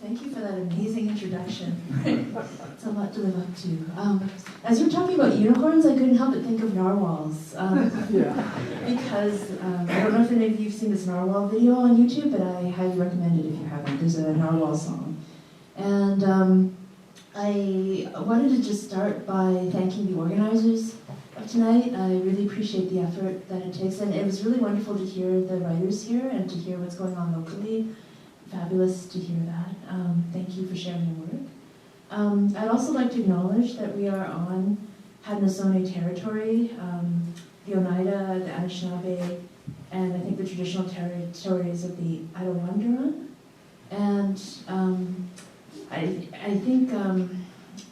Thank you for that amazing introduction. It's a lot to live up to. As you're talking about unicorns, I couldn't help but think of narwhals. Because I don't know if any of you have seen this narwhal video on YouTube, but I highly recommend it if you haven't. There's a narwhal song. And I wanted to just start by thanking the organizers of tonight. I really appreciate the effort that it takes, and it was really wonderful to hear the writers here and to hear what's going on locally. Fabulous to hear that. Thank you for sharing your work. I'd also like to acknowledge that we are on Haudenosaunee territory, the Oneida, the Anishinaabe, and I think the traditional territories of the Arawandurun. And I think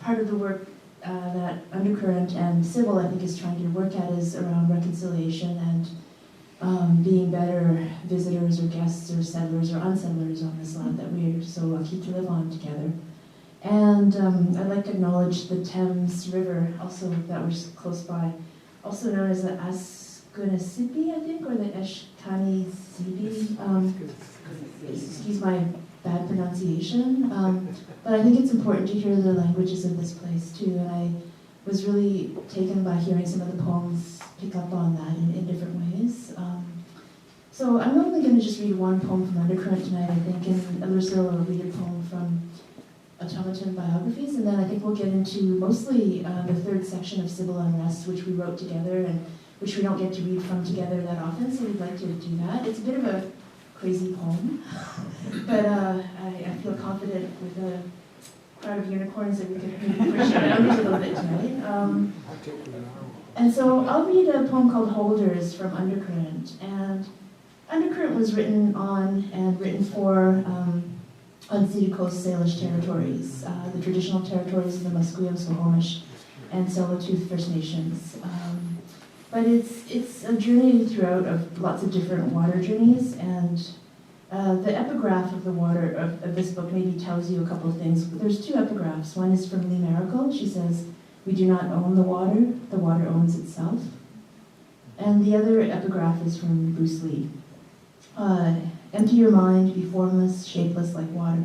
part of the work that Undercurrent and Civil, I think, is trying to work at is around reconciliation and being better visitors or guests or settlers or unsettlers on this land that we are so lucky to live on together. And I'd like to acknowledge the Thames River, also that was close by, also known as the Askunisipi, I think, or the Eshkanisipi. Excuse my bad pronunciation. But I think it's important to hear the languages of this place too, and I was really taken by hearing some of the poems pick up on that in different ways. So I'm only going to just read one poem from Undercurrent tonight, I think, and Larissa will read a poem from Automaton Biographies, and then I think we'll get into mostly the third section of Civil Unrest, which we wrote together and which we don't get to read from together that often, so we'd like to do that. It's a bit of a crazy poem, but I feel confident with the crowd of unicorns that we could maybe push it out a little bit tonight. And so I'll read a poem called Holders from Undercurrent. And Undercurrent was written on and written for unceded Coast Salish territories, the traditional territories of the Musqueam, Squamish, and Tsleil-Waututh First Nations. But it's a journey throughout of lots of different water journeys, and the epigraph of the water of this book maybe tells you a couple of things. There's two epigraphs. One is from Lee Maracle. She says, "We do not own the water owns itself." And the other epigraph is from Bruce Lee. "Empty your mind, be formless, shapeless like water.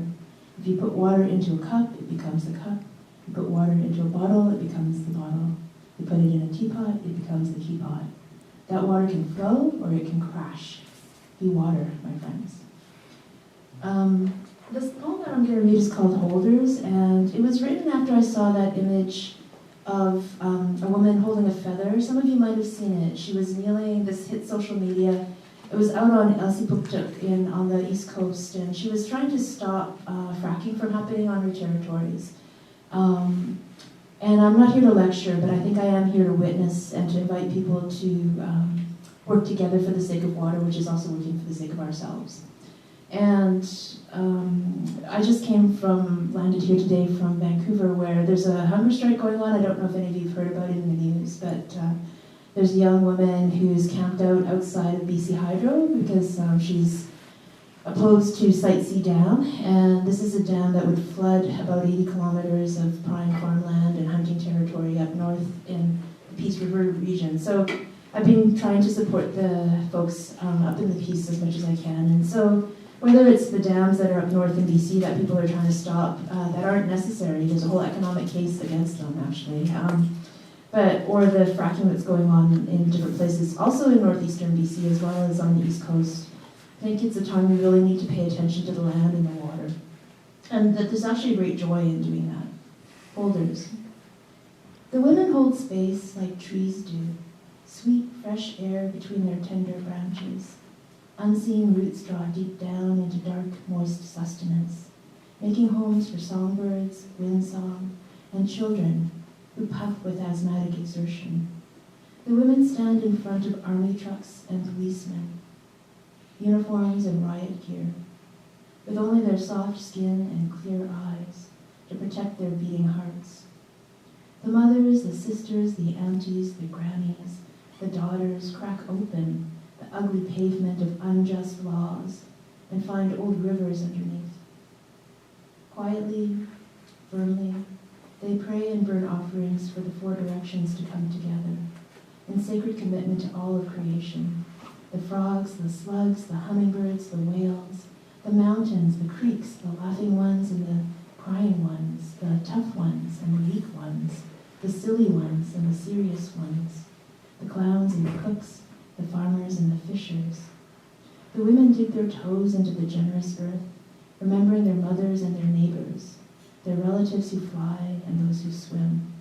If you put water into a cup, it becomes the cup. You put water into a bottle, it becomes the bottle. You put it in a teapot, it becomes the teapot. That water can flow or it can crash. Be water, my friends." This poem that I'm going to read is called Holders, and it was written after I saw that image of a woman holding a feather. Some of you might have seen it. She was kneeling, this hit social media. It was out on Elsipogtog on the East Coast, and she was trying to stop fracking from happening on her territories. And I'm not here to lecture, but I think I am here to witness and to invite people to work together for the sake of water, which is also working for the sake of ourselves. And I just landed here today from Vancouver, where there's a hunger strike going on. I don't know if any of you have heard about it in the news, but there's a young woman who's camped out outside of BC Hydro because she's opposed to Site C Dam, and this is a dam that would flood about 80 kilometers of prime farmland and hunting territory up north in the Peace River region. So I've been trying to support the folks up in the Peace as much as I can, and so whether it's the dams that are up north in BC that people are trying to stop that aren't necessary, there's a whole economic case against them actually, or the fracking that's going on in different places, also in northeastern BC as well as on the East Coast. I think it's a time we really need to pay attention to the land and the water, and that there's actually great joy in doing that. Holders. The women hold space like trees do, sweet, fresh air between their tender branches. Unseen roots draw deep down into dark, moist sustenance, making homes for songbirds, windsong, and children who puff with asthmatic exertion. The women stand in front of army trucks and policemen, uniforms and riot gear, with only their soft skin and clear eyes to protect their beating hearts. The mothers, the sisters, the aunties, the grannies, the daughters crack open the ugly pavement of unjust laws and find old rivers underneath. Quietly, firmly, they pray and burn offerings for the four directions to come together, in sacred commitment to all of creation. The frogs, the slugs, the hummingbirds, the whales, the mountains, the creeks, the laughing ones, and ones, the silly ones and the serious ones, the clowns and the cooks, the farmers and the fishers. The women dig their toes into the generous earth, remembering their mothers and their neighbors, their relatives who fly and those who swim.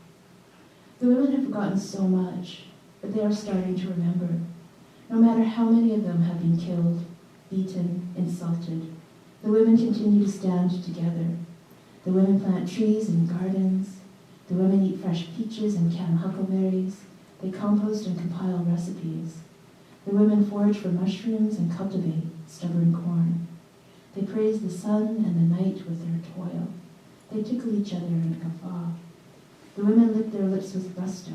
The women have forgotten so much, but they are starting to remember, no matter how many of them have been killed, beaten, insulted. The women continue to stand together. The women plant trees and gardens. The women eat fresh peaches and can huckleberries. They compost and compile recipes. The women forage for mushrooms and cultivate stubborn corn. They praise the sun and the night with their toil. They tickle each other and guffaw. The women lick their lips with gusto.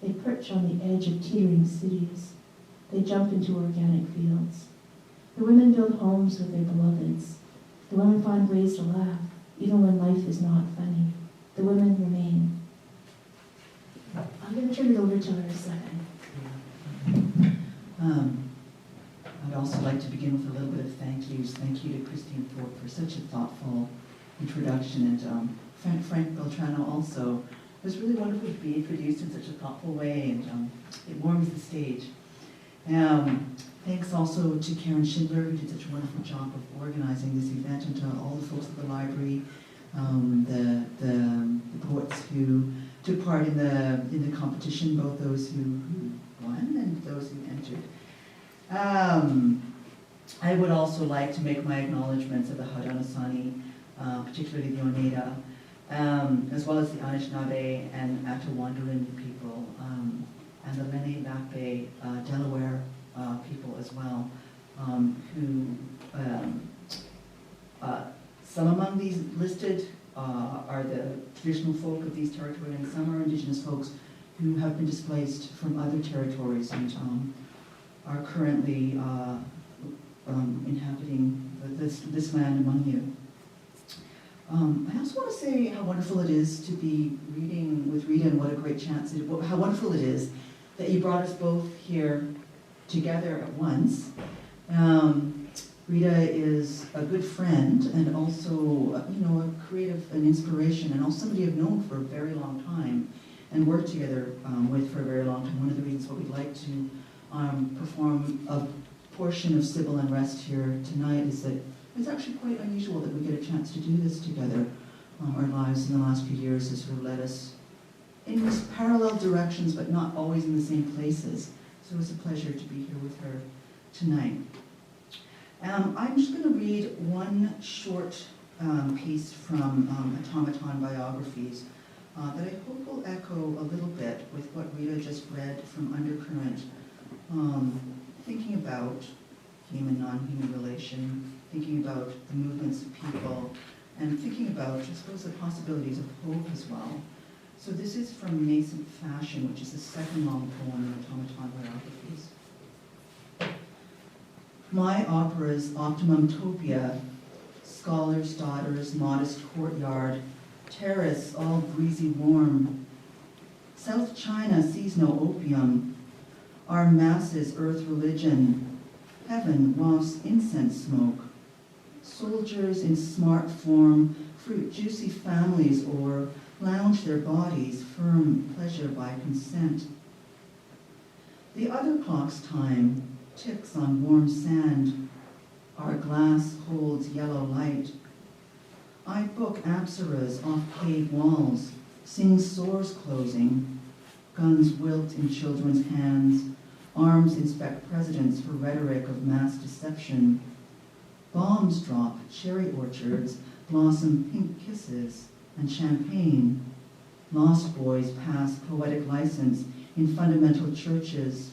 They perch on the edge of teetering cities. They jump into organic fields. The women build homes with their beloveds. The women find ways to laugh, even when life is not funny. The women remain. I'm going to turn it over to Larissa. I'd also like to begin with a little bit of thank yous. Thank you to Christine Thorpe for such a thoughtful introduction, and Frank Beltrano also. It was really wonderful to be introduced in such a thoughtful way, and it warms the stage. Thanks also to Karen Schindler, who did such a wonderful job of organizing this event, and to all the folks at the library, the poets who took part in the competition, both those who won and those who entered. I would also like to make my acknowledgments of the Haudenosaunee, particularly the Oneida, as well as the Anishinaabe and Attawandarin people, and the Lenni-Lenape Delaware people as well, who some among these listed are the traditional folk of these territories, and some are Indigenous folks who have been displaced from other territories and are currently inhabiting this land among you. I also want to say how wonderful it is to be reading with Rita, and what a great chance how wonderful it is that you brought us both here together at once. Rita is a good friend and also, a creative and inspiration, and also somebody I've known for a very long time and worked together with for a very long time. One of the reasons why we'd like to perform a portion of Civil Unrest here tonight is that it's actually quite unusual that we get a chance to do this together. Our lives in the last few years has sort of led us in these parallel directions, but not always in the same places. So it's a pleasure to be here with her tonight. I'm just going to read one short piece from Automaton Biographies that I hope will echo a little bit with what Rita just read from Undercurrent, thinking about human-non-human relation, thinking about the movements of people, and thinking about, I suppose, the possibilities of hope as well. So this is from Nascent Fashion, which is the second long poem in Automaton Biographies. My opera's optimum-topia, scholars' daughters, modest courtyard, terrace all breezy warm. South China sees no opium. Our masses earth religion. Heaven wafts incense smoke. Soldiers in smart form fruit juicy families or lounge their bodies firm pleasure by consent. The other clock's time ticks on warm sand. Our glass holds yellow light. I book apsaras off cave walls, sing sores closing. Guns wilt in children's hands. Arms inspect presidents for rhetoric of mass deception. Bombs drop, cherry orchards blossom pink kisses and champagne. Lost boys pass poetic license in fundamental churches.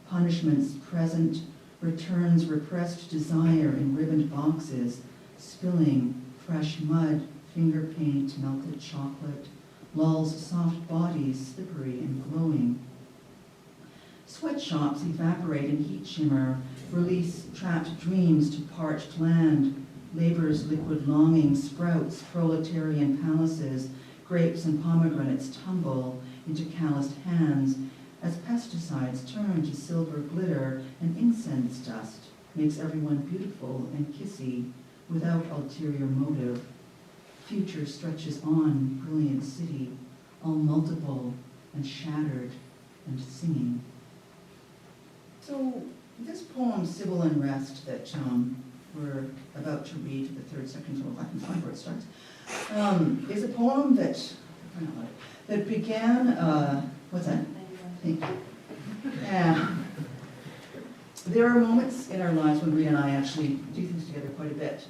Punishments present, returns repressed desire in ribboned boxes, spilling fresh mud, finger paint, melted chocolate, lulls soft bodies slippery and glowing. Sweatshops evaporate in heat shimmer, release trapped dreams to parched land. Labor's liquid longing sprouts proletarian palaces, grapes and pomegranates tumble into calloused hands as pesticides turn to silver glitter and incense dust makes everyone beautiful and kissy without ulterior motive. Future stretches on, brilliant city. all multiple and shattered and singing. So this poem, Civil Unrest, that we're about to read, the third section, so if I can find where it starts, is a poem that began, what's that? Thank you. Yeah. There are moments in our lives when Rita and I actually do things together quite a bit.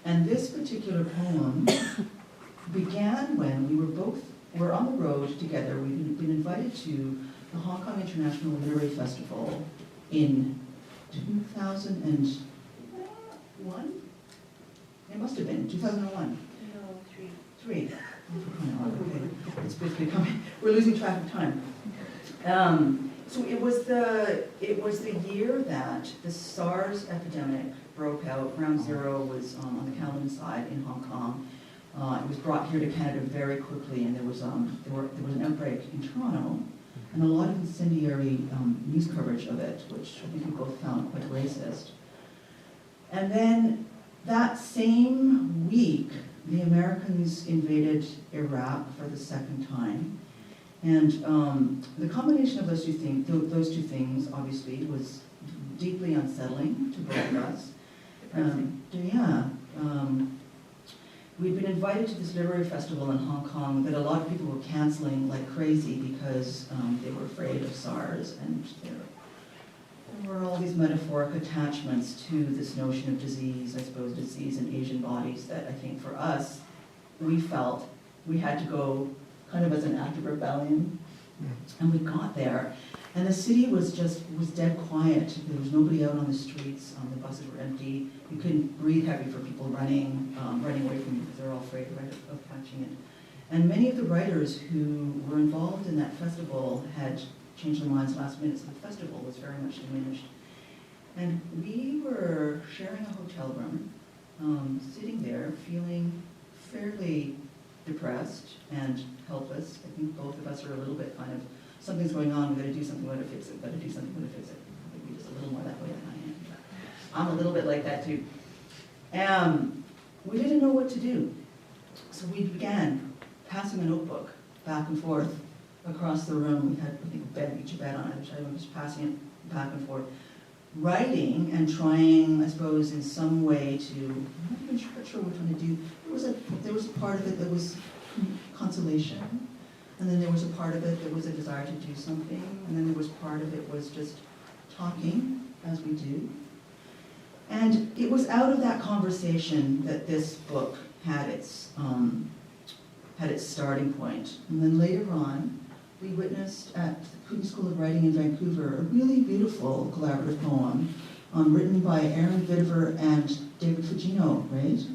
And this particular poem began when we were on the road together. We'd been invited to the Hong Kong International Literary Festival in 2001? It must have been 2001. No, Three. Okay. It's becoming, we're losing track of time. So it was the year that the SARS epidemic broke out. Ground Zero was on the Kowloon side in Hong Kong. It was brought here to Canada very quickly, and there was an outbreak in Toronto, and a lot of incendiary news coverage of it, which I think we both found quite racist. And then that same week, the Americans invaded Iraq for the second time. And the combination of those two things, obviously, was deeply unsettling to both of us. We'd been invited to this literary festival in Hong Kong that a lot of people were canceling like crazy because they were afraid of SARS, and there were all these metaphoric attachments to this notion of disease, I suppose disease in Asian bodies, that I think for us, we felt we had to go kind of as an act of rebellion. And we got there, and the city was dead quiet. There was nobody out on the streets. The buses were empty. You couldn't breathe heavy for people running away from you because they're all afraid of catching it. And many of the writers who were involved in that festival had changed their minds last minute, so the festival was very much diminished. And we were sharing a hotel room, sitting there feeling fairly depressed and helpless. I think both of us are a little bit kind of, something's going on, we've got to do something, we've got to fix it, we've got to do something, we've got to fix it. I think we're just a little more that way than I am. I'm a little bit like that too. We didn't know what to do. So we began passing a notebook back and forth across the room. We had, I think, each a bed on either side, just passing it back and forth. Writing and trying, I suppose, in some way to, I'm not even sure what we're trying to do. There was a part of it that was consolation, and then there was a part of it that was a desire to do something, and then there was part of it was just talking, as we do. And it was out of that conversation that this book had its starting point. And then later on, we witnessed at the Coogan School of Writing in Vancouver a really beautiful collaborative poem written by Aaron Vitiver and David Fugino, right?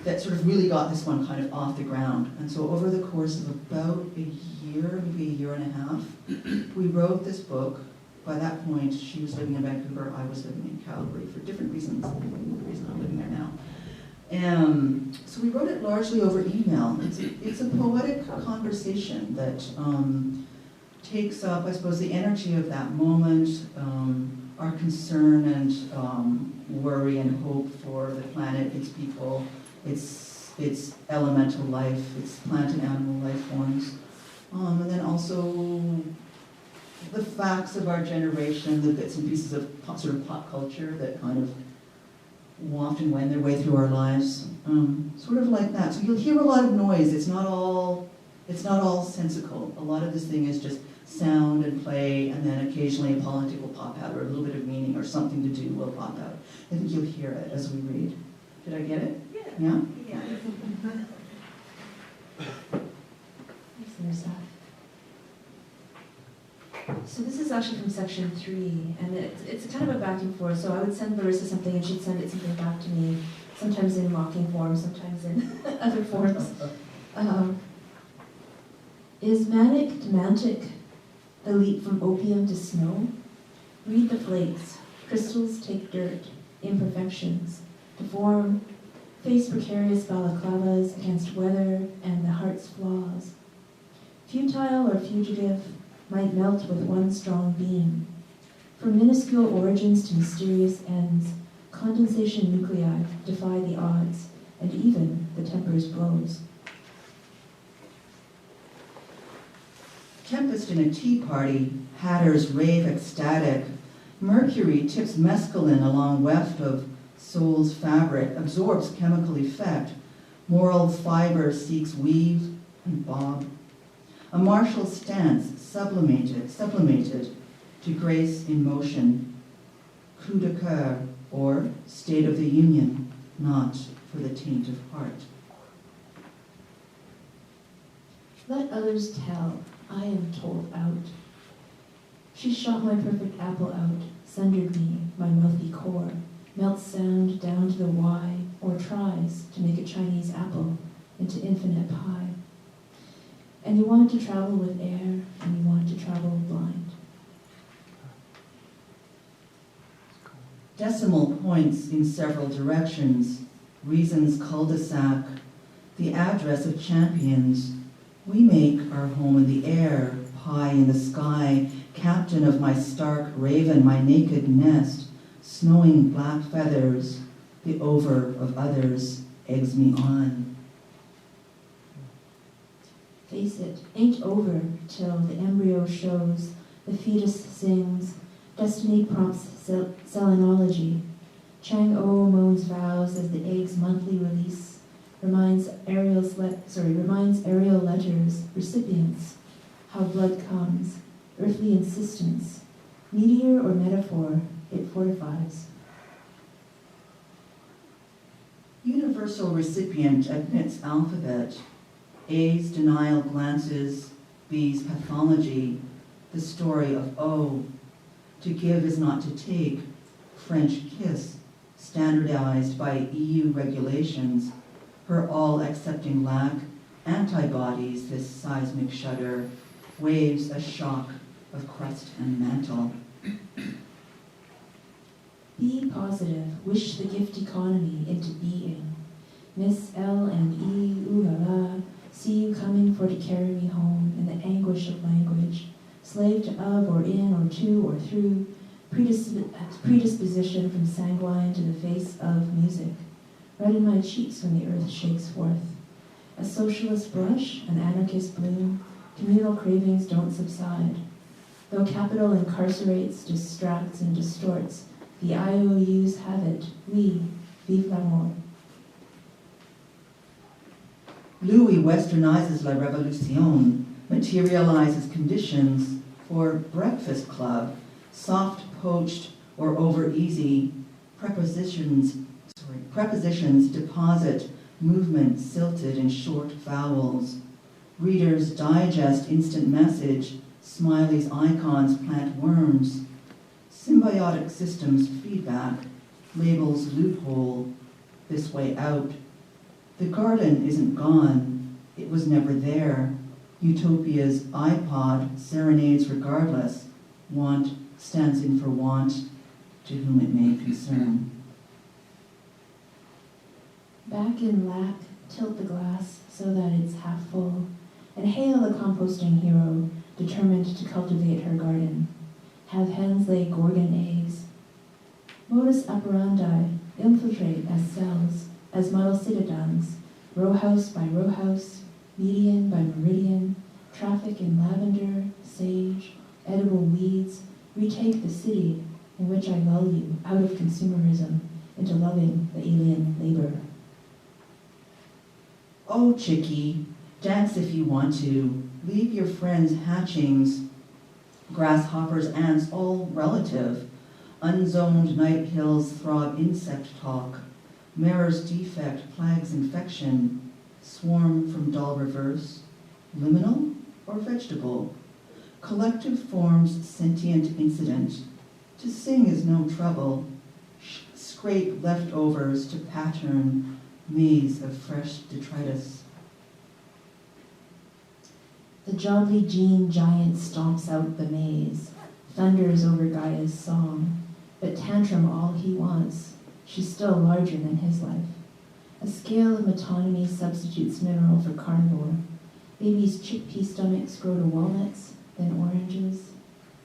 That sort of really got this one kind of off the ground. And so over the course of about a year, maybe a year and a half, we wrote this book. By that point, she was living in Vancouver, I was living in Calgary for different reasons, the reason I'm living there now. So we wrote it largely over email. It's a poetic conversation that takes up, I suppose, the energy of that moment, our concern and worry and hope for the planet, its people, its elemental life, its plant and animal life forms, and then also the facts of our generation, the bits and pieces of sort of pop culture that kind of waft and wend their way through our lives, sort of like that. So you'll hear a lot of noise. It's not all sensical. A lot of this thing is just sound and play, and then occasionally a politic will pop out, or a little bit of meaning, or something to do will pop out. I think you'll hear it as we read. Did I get it? Yeah? Yeah. Thanks, Larissa. So this is actually from section 3, and it's kind of a back and forth. So I would send Larissa something, and she'd send something back to me, sometimes in mocking form, sometimes in other forms. Is manic demantic the leap from opium to snow? Read the flakes. Crystals take dirt, imperfections, deform, face precarious balaclavas against weather and the heart's flaws. Futile or fugitive, might melt with one strong beam. From minuscule origins to mysterious ends, condensation nuclei defy the odds, and even the temper's blows. Tempest in a tea party, hatters rave ecstatic. Mercury tips mescaline along weft of soul's fabric, absorbs chemical effect. Moral fiber seeks weave and bob. A martial stance sublimated to grace in motion. Coup de coeur, or State of the Union, not for the taint of heart. Let others tell, I am told out. She shot my perfect apple out, sundered me, my mouthy core, melts sound down to the Y, or tries to make a Chinese apple into infinite pie. And you wanted to travel with air, and you wanted to travel blind. Decimal points in several directions, reasons cul-de-sac, the address of champions. We make our home in the air, pie in the sky, captain of my stark raven, my naked nest, snowing black feathers, the over of others eggs me on. Face it, ain't over till the embryo shows, the fetus sings, destiny prompts selenology. Chang-O moans vows as the egg's monthly release reminds aerial letters, recipients, how blood comes, earthly insistence, meteor or metaphor, it fortifies. Universal recipient admits alphabet, A's denial glances, B's pathology, the story of O. To give is not to take, French kiss, standardized by EU regulations, her all-accepting lack, antibodies, this seismic shudder, waves a shock of crust and mantle. Be positive, wish the gift economy into being. Miss L and E, ooh la la, see you coming for to carry me home in the anguish of language, slave to of or in or to or through, predisposition from sanguine to the face of music, red in my cheeks when the earth shakes forth. A socialist blush, an anarchist bloom, communal cravings don't subside. Though capital incarcerates, distracts, and distorts, the IOUs have it, we, vive l'amour. Louis westernizes La Revolution, materializes conditions for breakfast club, soft poached or over easy, prepositions deposit movement silted in short vowels. Readers digest instant message, Smiley's icons plant worms. Symbiotic systems feedback, labels loophole, this way out. The garden isn't gone, it was never there. Utopia's iPod serenades regardless. Want stands in for want, to whom it may concern. Back in lack, tilt the glass so that it's half full, and hail a composting hero determined to cultivate her garden. Have hens lay gorgon eggs. Modus operandi, infiltrate as cells, as model citadins, row house by row house, median by meridian, traffic in lavender, sage, edible weeds, retake the city in which I lull you out of consumerism into loving the alien labor. Oh, chickie, dance if you want to. Leave your friends' hatchings. Grasshoppers, ants, all relative. Unzoned night hills throb insect talk. Mirror's defect plagues infection. Swarm from dull reverse. Liminal or vegetable? Collective forms sentient incident. To sing is no trouble. Scrape leftovers to pattern maze of fresh detritus. The jolly Jean giant stomps out the maze, thunders over Gaia's song, but tantrum all he wants. She's still larger than his life. A scale of metonymy substitutes mineral for carnivore. Babies' chickpea stomachs grow to walnuts, then oranges.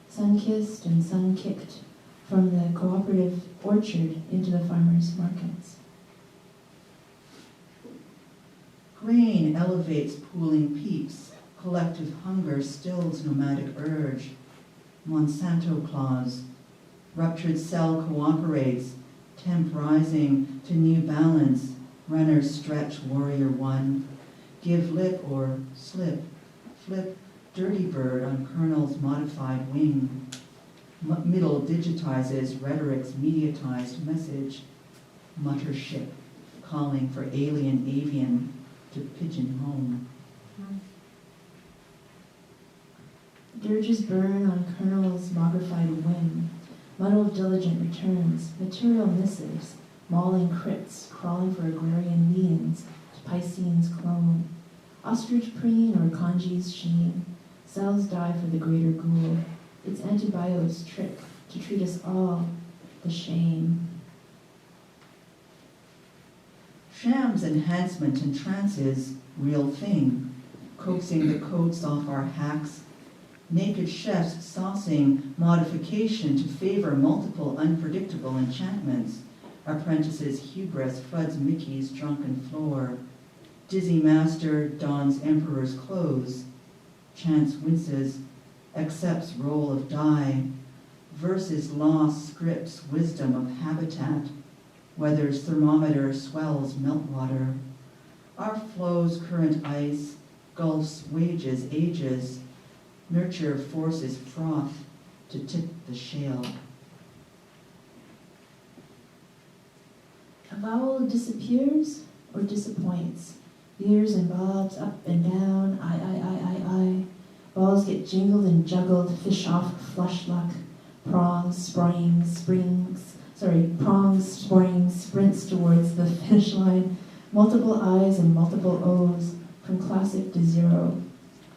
Sun-kissed and sun-kicked from the cooperative orchard into the farmers' markets. Grain elevates pooling peaks, Collective hunger stills nomadic urge. Monsanto clause. Ruptured cell cooperates, temp rising to new balance. Runners stretch, warrior one. Give lip or slip. Flip, dirty bird on kernel's modified wing. Middle digitizes rhetoric's mediatized message. Mutter ship, calling for alien avian to pigeon home. Dirges burn on kernel's modified wing. Muddled diligent returns, material missives, mauling crits, crawling for agrarian means, to Piscene's clone. Ostrich preen or Kanji's sheen, cells die for the greater ghoul. It's antibio's trick to treat us all, the shame. Shams enhancement and trances, real thing, coaxing the coats off our hacks. Naked chefs saucing modification to favor multiple unpredictable enchantments. Apprentices hubris floods Mickey's drunken floor. Dizzy master dons emperor's clothes. Chance winces, accepts role of die. Verses lost scripts wisdom of habitat. Weather's thermometer swells meltwater. Our flows current ice, gulfs wages ages. Nurture forces froth to tip the shale. A vowel disappears or disappoints. Ears and bobs up and down, I. Balls get jingled and juggled, fish off flush luck. Prongs, springs, sprints towards the finish line. Multiple I's and multiple O's, from classic to zero.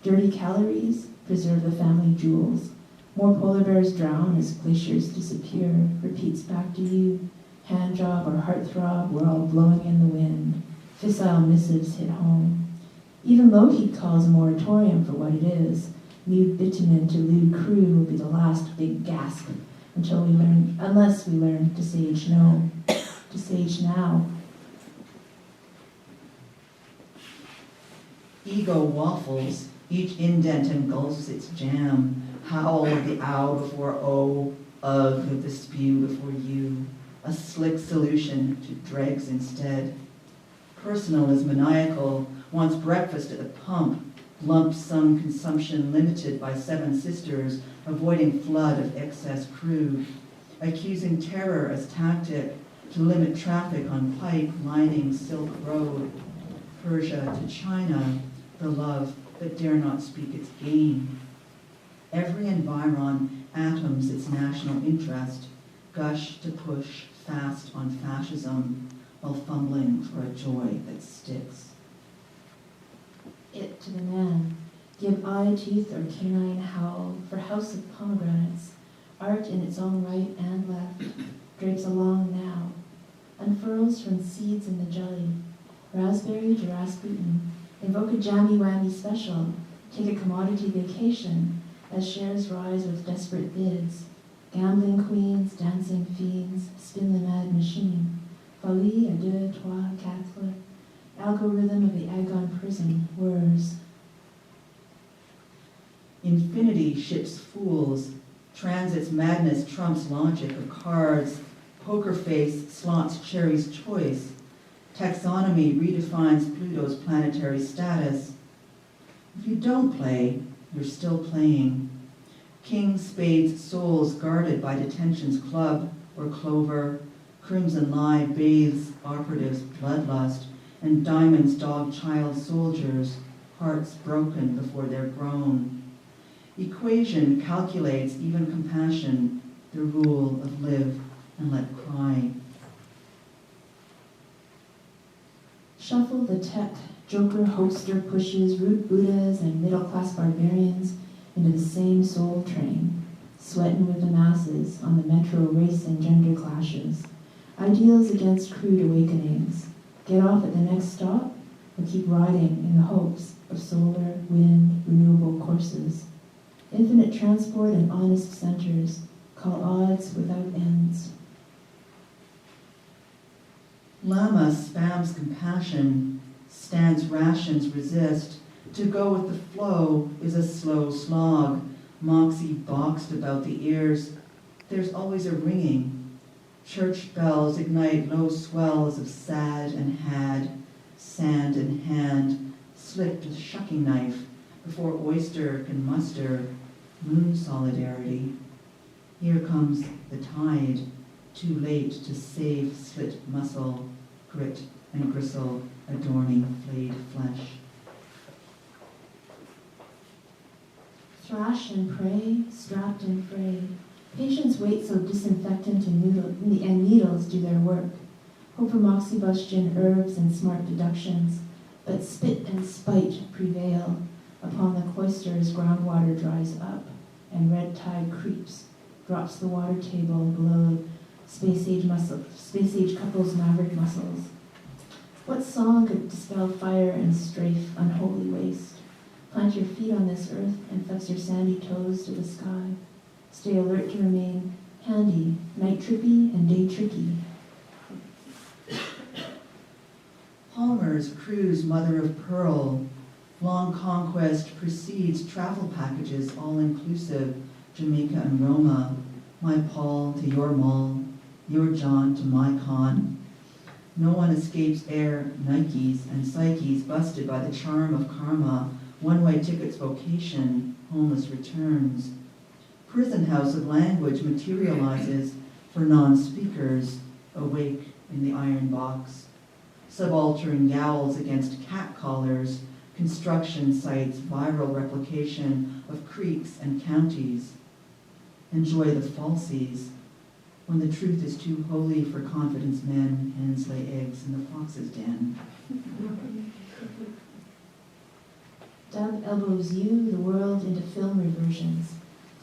Dirty calories preserve the family jewels. More polar bears drown as glaciers disappear. Repeats back to you. Hand job or heartthrob, we're all blowing in the wind. Fissile missives hit home. Even low heat calls a moratorium for what it is. Nude bitumen to lewd crude will be the last big gasp unless we learn to sage no, to sage now. Ego waffles, each indent engulfs its jam. Howl of the ow before O, ugh of the spew before you. A slick solution to dregs instead. Personal is maniacal, wants breakfast at the pump, lump sum consumption limited by 7 sisters, avoiding flood of excess crude, accusing terror as tactic to limit traffic on pipe lining Silk Road. Persia to China, the love that dare not speak its game. Every environ atoms its national interest, gush to push fast on fascism while fumbling for a joy that sticks. It to the man, give eye, teeth, or canine howl for house of pomegranates, art in its own right and left, drapes along now, unfurls from seeds in the jelly, raspberry to Rasputin, invoke a jammy-whammy special, take a commodity vacation, as shares rise with desperate bids, gambling queens, dancing fiends, spin the mad machine, folie à deux, trois, quatre, algorithm of the Agon prison, whirs. Infinity ships fools, transit's madness trumps logic of cards, poker face slots Cherry's choice, taxonomy redefines Pluto's planetary status. If you don't play, you're still playing. King Spade's souls guarded by detention's club or clover, crimson lie bathes operatives' bloodlust, and diamonds dog child soldiers, hearts broken before they're grown. Equation calculates even compassion, the rule of live and let cry. Shuffle the tech, joker hoster pushes rude Buddhas and middle-class barbarians into the same soul train, sweating with the masses on the metro race and gender clashes. Ideals against crude awakenings. Get off at the next stop or keep riding in the hopes of solar, wind, renewable courses. Infinite transport and honest centers call odds without ends. Lama spams compassion, stands rations resist, To go with the flow is a slow slog, moxie boxed about the ears. There's always a ringing. Church bells ignite low swells of sad and had, sand in hand, slipped with shucking knife before oyster can muster moon solidarity. Here comes the tide, too late to save slit muscle, grit and gristle adorning flayed flesh. Thrash and pray, strapped and frayed. Patients wait so disinfectant and needles do their work. Hope for moxibustion, herbs, and smart deductions, but spit and spite prevail upon the cloister as groundwater dries up and red tide creeps, drops the water table below space age couples' maverick muscles. What song could dispel fire and strafe unholy waste? Plant your feet on this earth and flex your sandy toes to the sky. Stay alert to remain handy, night trippy and day tricky. Palmer's cruise mother of pearl. Long conquest precedes travel packages all-inclusive, Jamaica and Roma. My Paul to your mall, your John to my con. No one escapes air, Nikes and psyches busted by the charm of karma. One-way tickets vocation, homeless returns. Prison house of language materializes for non-speakers, awake in the iron box. Subaltern yowls against cat collars, construction sites, viral replication of creeks and counties. Enjoy the falsies. When the truth is too holy for confidence men, hens lay eggs in the fox's den. Dub elbows you, the world, into film reversions.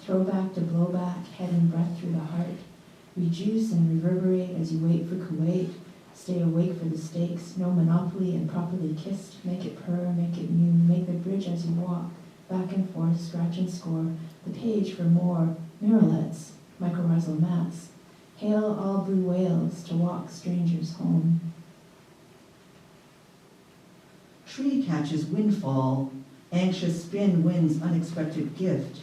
Throwback to blowback, head and breath through the heart. Rejuice and reverberate as you wait for Kuwait. Stay awake for the stakes, no monopoly and properly kissed. Make it purr, make it new, make the bridge as you walk. Back and forth, scratch and score. The page for more mirrolets, mycorrhizal mats. Hail all blue whales to walk strangers home. Tree catches windfall. Anxious spin wins unexpected gift.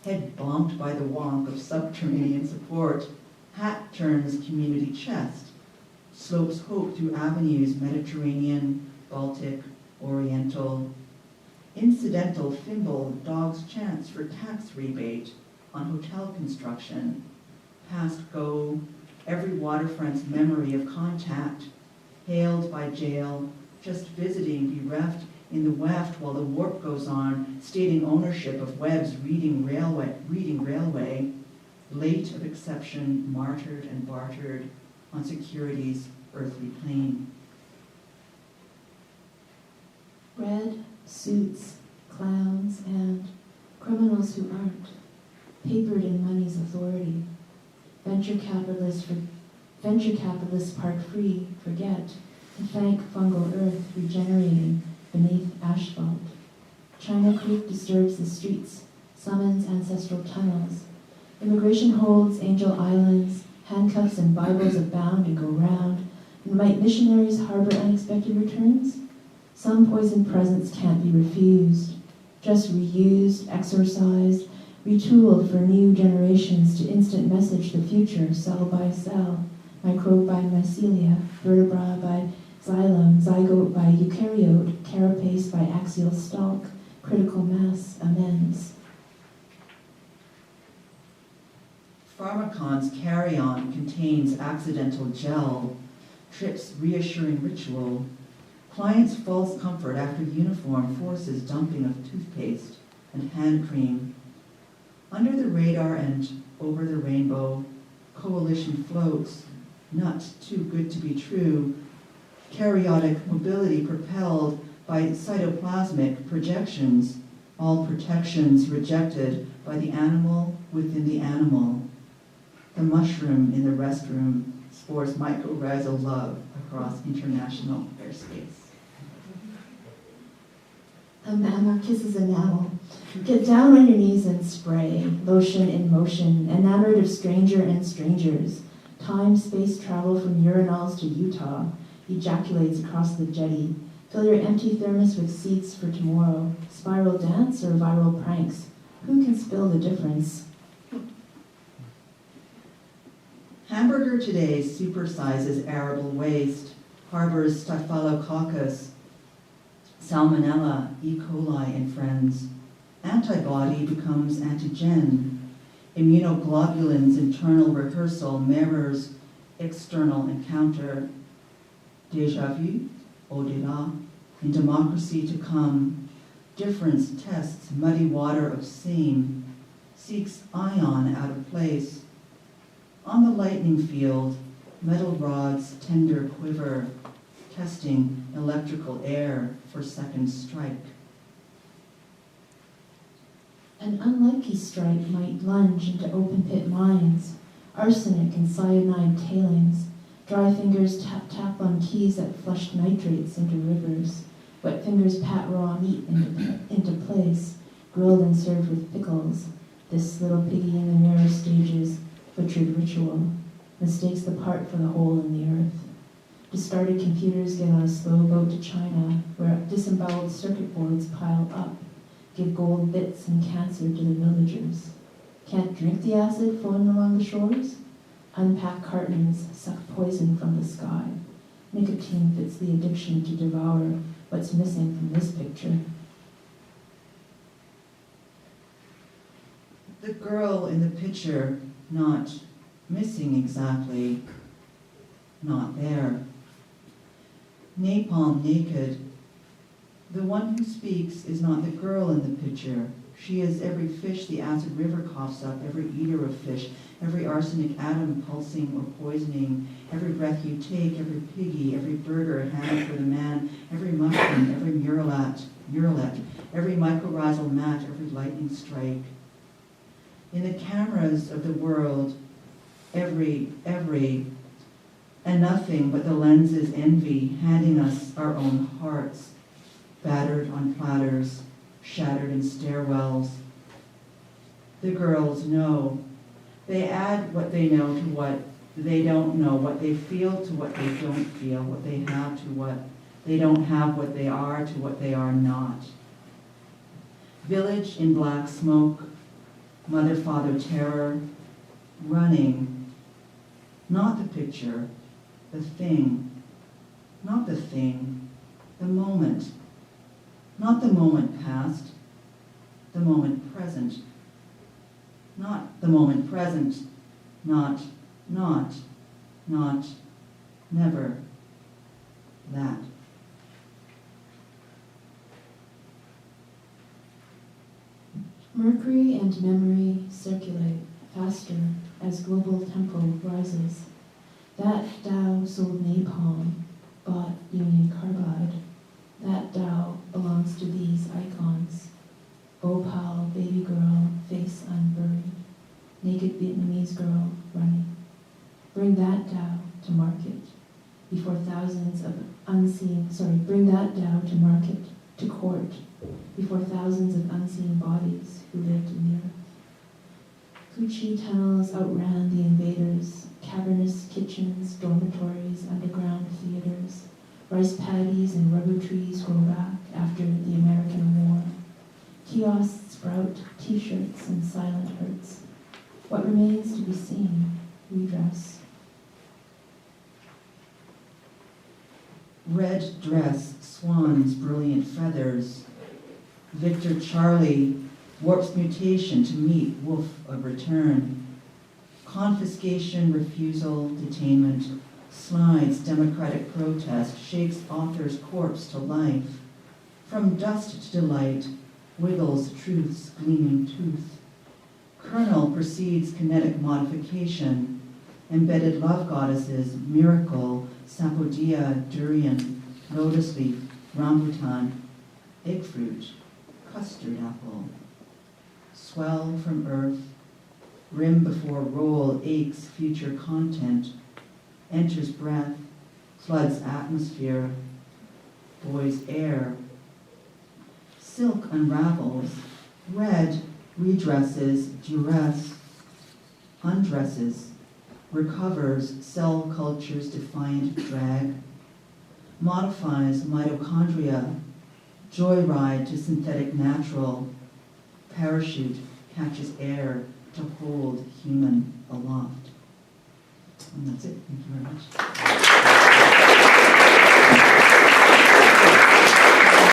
Head bonked by the wonk of subterranean support. Hat turns community chest. Slopes hope through avenues Mediterranean, Baltic, Oriental. Incidental thimble dog's chance for tax rebate on hotel construction. Past go, every waterfront's memory of contact. Hailed by jail, just visiting, bereft in the weft while the warp goes on, stating ownership of Webb's reading railway, late of exception, martyred and bartered on security's earthly plane. Red suits, clowns, and criminals who aren't, papered in money's authority. Venture capitalists park free, forget, and thank fungal earth regenerating beneath asphalt. China Creek disturbs the streets, summons ancestral tunnels. Immigration holds angel islands, handcuffs and Bibles abound and go round. And might missionaries harbor unexpected returns? Some poisoned presents can't be refused, just reused, exorcised, retooled for new generations to instant message the future, cell by cell, microbe by mycelia, vertebra by xylem, zygote by eukaryote, carapace by axial stalk, critical mass amends. Pharmacon's carry-on contains accidental gel, trips reassuring ritual, client's false comfort after uniform forces dumping of toothpaste and hand cream. Under the radar and over the rainbow, coalition floats, not too good to be true, karyotic mobility propelled by cytoplasmic projections, all protections rejected by the animal within the animal. The mushroom in the restroom spores mycorrhizal love across international airspace. A mammal kisses enamel. Get down on your knees and spray. Lotion in motion, enamored of stranger and strangers. Time-space travel from urinals to Utah. Ejaculates across the jetty. Fill your empty thermos with seeds for tomorrow. Spiral dance or viral pranks? Who can spill the difference? Hamburger today supersizes arable waste, harbors Staphylococcus, Salmonella, E. coli, and friends. Antibody becomes antigen. Immunoglobulins' internal rehearsal mirrors external encounter. Déjà vu, au-delà, in democracy to come. Difference tests muddy water of same, seeks ion out of place. On the lightning field, metal rods tender quiver, testing electrical air for second strike. An unlucky strike might plunge into open pit mines, arsenic and cyanide tailings. Dry fingers tap on keys that flushed nitrates into rivers. Wet fingers pat raw meat into place, grilled and served with pickles. This little piggy in the mirror stages butchered ritual, mistakes the part for the hole in the earth. Discarded computers get on a slow boat to China, where disemboweled circuit boards pile up, give gold bits and cancer to the villagers. Can't drink the acid flowing along the shores? Unpack cartons, suck poison from the sky. Nicotine fits the addiction to devour what's missing from this picture. The girl in the picture, not missing exactly, not there. Napalm naked. The one who speaks is not the girl in the picture. She is every fish the acid river coughs up, every eater of fish, every arsenic atom pulsing or poisoning, every breath you take, every piggy, every burger handed for the man, every mushroom, every murrelet, every mycorrhizal mat, every lightning strike. In the cameras of the world, every, and nothing but the lens's envy, handing us our own hearts, battered on platters, shattered in stairwells. The girls know. They add what they know to what they don't know, what they feel to what they don't feel, what they have to what they don't have, what they are to what they are not. Village in black smoke, mother-father terror, running. Not the picture, the thing. Not the thing, the moment. Not the moment past, the moment present. Not the moment present, not, never, that. Mercury and memory circulate faster as global tempo rises. That Tao sold napalm, bought Union Carbide. That Tao belongs to these icons. Bhopal baby girl, face unburied. Naked Vietnamese girl running. Bring that Tao to market before thousands of bring that Tao to market, to court, before thousands of unseen bodies who lived in the earth. Coochie tunnels outran the invaders, cavernous kitchens, dormitories, underground theaters. Rice paddies and rubber trees grow back after the American War. Kiosks sprout t-shirts and silent hurts. What remains to be seen? Redress. Red dress, swans, brilliant feathers. Victor Charlie warps mutation to meet wolf of return. Confiscation, refusal, detainment, slides democratic protest, shakes author's corpse to life. From dust to delight, wiggles truth's gleaming tooth. Kernel precedes kinetic modification. Embedded love goddesses, miracle, sapodilla, durian, lotus leaf, rambutan, egg fruit, custard apple. Swell from earth, rim before roll aches future content, enters breath, floods atmosphere, boys air. Silk unravels, red redresses duress, undresses, recovers cell culture's defiant drag. modifies mitochondria, joyride to synthetic natural, parachute catches air to hold human aloft. And that's it. Thank you very much.